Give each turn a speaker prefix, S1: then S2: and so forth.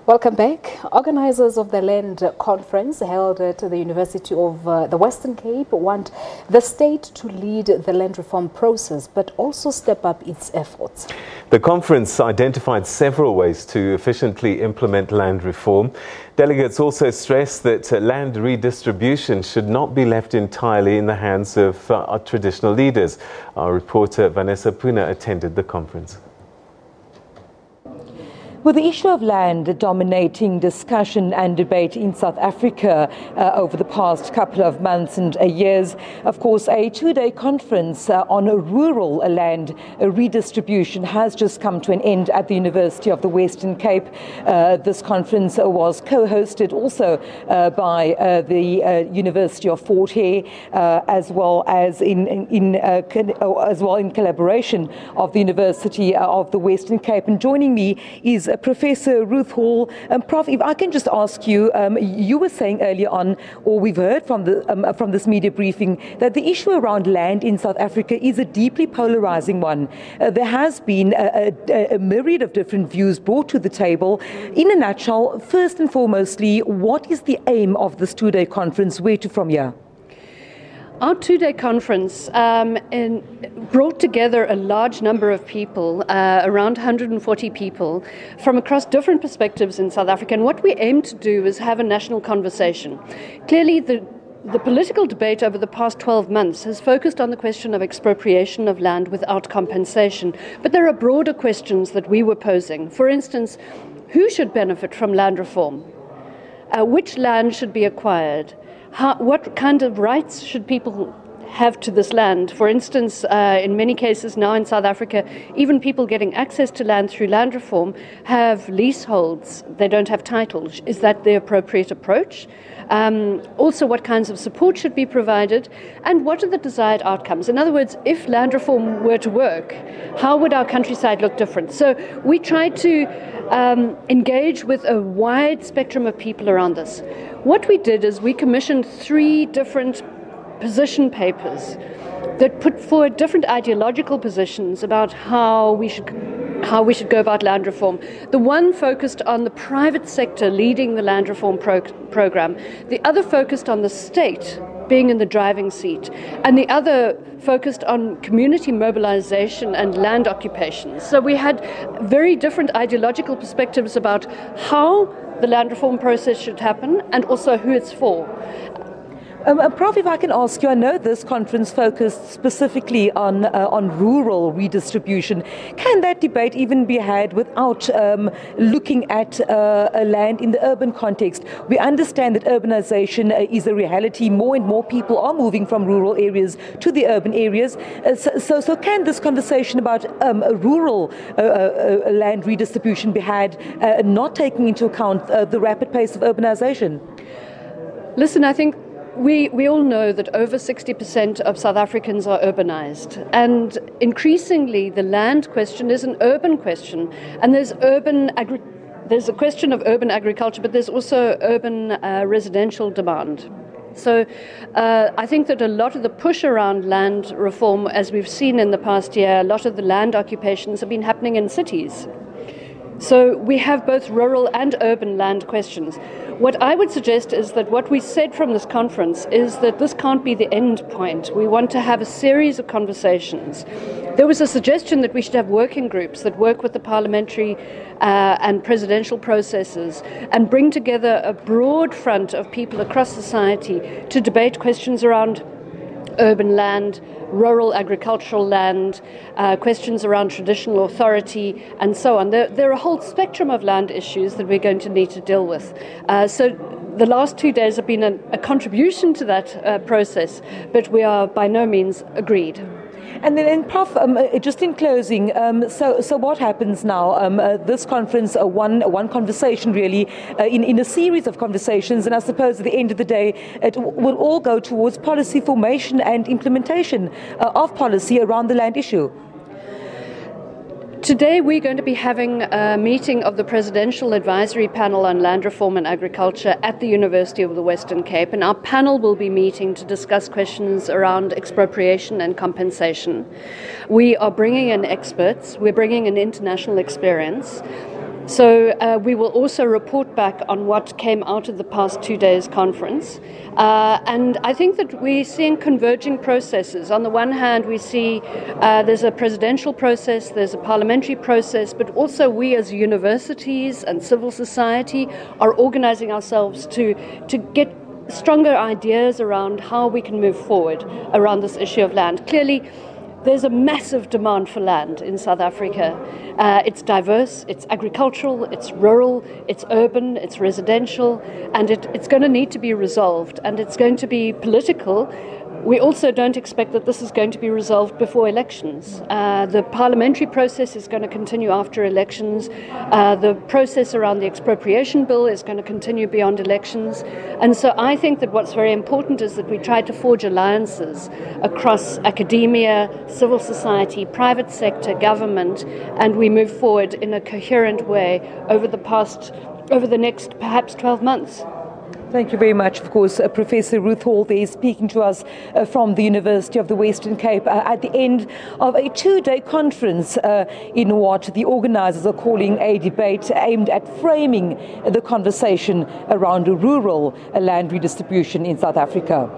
S1: Welcome back. Organisers of the Land Conference held at the University of the Western Cape want the state to lead the land reform process but also step up its efforts.
S2: The conference identified several ways to efficiently implement land reform. Delegates also stressed that land redistribution should not be left entirely in the hands of our traditional leaders. Our reporter Vanessa Poonah attended the conference.
S3: With the issue of land dominating discussion and debate in South Africa over the past couple of months and years, of course, a two-day conference on rural land redistribution has just come to an end at the University of the Western Cape. This conference was co-hosted also by the University of Fort Hare, as well in collaboration of the University of the Western Cape. And joining me is Professor Ruth Hall. Prof, if I can just ask you, you were saying earlier on, or we've heard from this media briefing, that the issue around land in South Africa is a deeply polarizing one. There has been a myriad of different views brought to the table. In a nutshell, first and foremostly, what is the aim of this two-day conference? Where to from here?
S4: Our two-day conference brought together a large number of people, around 140 people, from across different perspectives in South Africa. And what we aim to do is have a national conversation. Clearly, the political debate over the past 12 months has focused on the question of expropriation of land without compensation. But there are broader questions that we were posing. For instance, who should benefit from land reform? Which land should be acquired? What kind of rights should people have to this land? For instance, in many cases now in South Africa, even people getting access to land through land reform have leaseholds. They don't have titles. Is that the appropriate approach? Also, what kinds of support should be provided? And what are the desired outcomes? In other words, if land reform were to work, how would our countryside look different? So we tried to engage with a wide spectrum of people around this. What we did is we commissioned 3 different position papers that put forward different ideological positions about how we should go about land reform. The one focused on the private sector leading the land reform program. The other focused on the state being in the driving seat, and the other focused on community mobilization and land occupations. So we had very different ideological perspectives about how the land reform process should happen and also who it's for.
S3: Prof, if I can ask you, I know this conference focused specifically on rural redistribution. Can that debate even be had without looking at land in the urban context? We understand that urbanization is a reality. More and more people are moving from rural areas to the urban areas. So can this conversation about rural land redistribution be had, not taking into account the rapid pace of urbanization?
S4: Listen, I think we all know that over 60% of South Africans are urbanized, and increasingly the land question is an urban question, and there's a question of urban agriculture, but there's also urban residential demand. So I think that a lot of the push around land reform, as we've seen in the past year, a lot of the land occupations have been happening in cities. So we have both rural and urban land questions. What I would suggest is that what we said from this conference is that this can't be the end point. We want to have a series of conversations. There was a suggestion that we should have working groups that work with the parliamentary and presidential processes and bring together a broad front of people across society to debate questions around urban land, rural agricultural land, questions around traditional authority, and so on. There are a whole spectrum of land issues that we're going to need to deal with. So the last 2 days have been a contribution to that process, but we are by no means agreed.
S3: And then, Prof, just in closing, so what happens now? This conference, one conversation really, in a series of conversations, and I suppose at the end of the day, it will all go towards policy formation and implementation of policy around the land issue.
S4: Today we're going to be having a meeting of the Presidential Advisory Panel on Land Reform and Agriculture at the University of the Western Cape, and our panel will be meeting to discuss questions around expropriation and compensation. We are bringing in experts, we're bringing in international experience. So we will also report back on what came out of the past 2 days conference. And I think that we're seeing converging processes. On the one hand, we see there's a presidential process, there's a parliamentary process, but also we as universities and civil society are organizing ourselves to get stronger ideas around how we can move forward around this issue of land. Clearly, there's a massive demand for land in South Africa. It's diverse, it's agricultural, it's rural, it's urban, it's residential, and it's going to need to be resolved, and it's going to be political. We also don't expect that this is going to be resolved before elections. The parliamentary process is going to continue after elections. The process around the expropriation bill is going to continue beyond elections. And so I think that what's very important is that we try to forge alliances across academia, civil society, private sector, government, and we move forward in a coherent way over the next perhaps 12 months.
S3: Thank you very much. Of course, Professor Ruth Hall there speaking to us from the University of the Western Cape at the end of a 2-day conference in what the organisers are calling a debate aimed at framing the conversation around rural land redistribution in South Africa.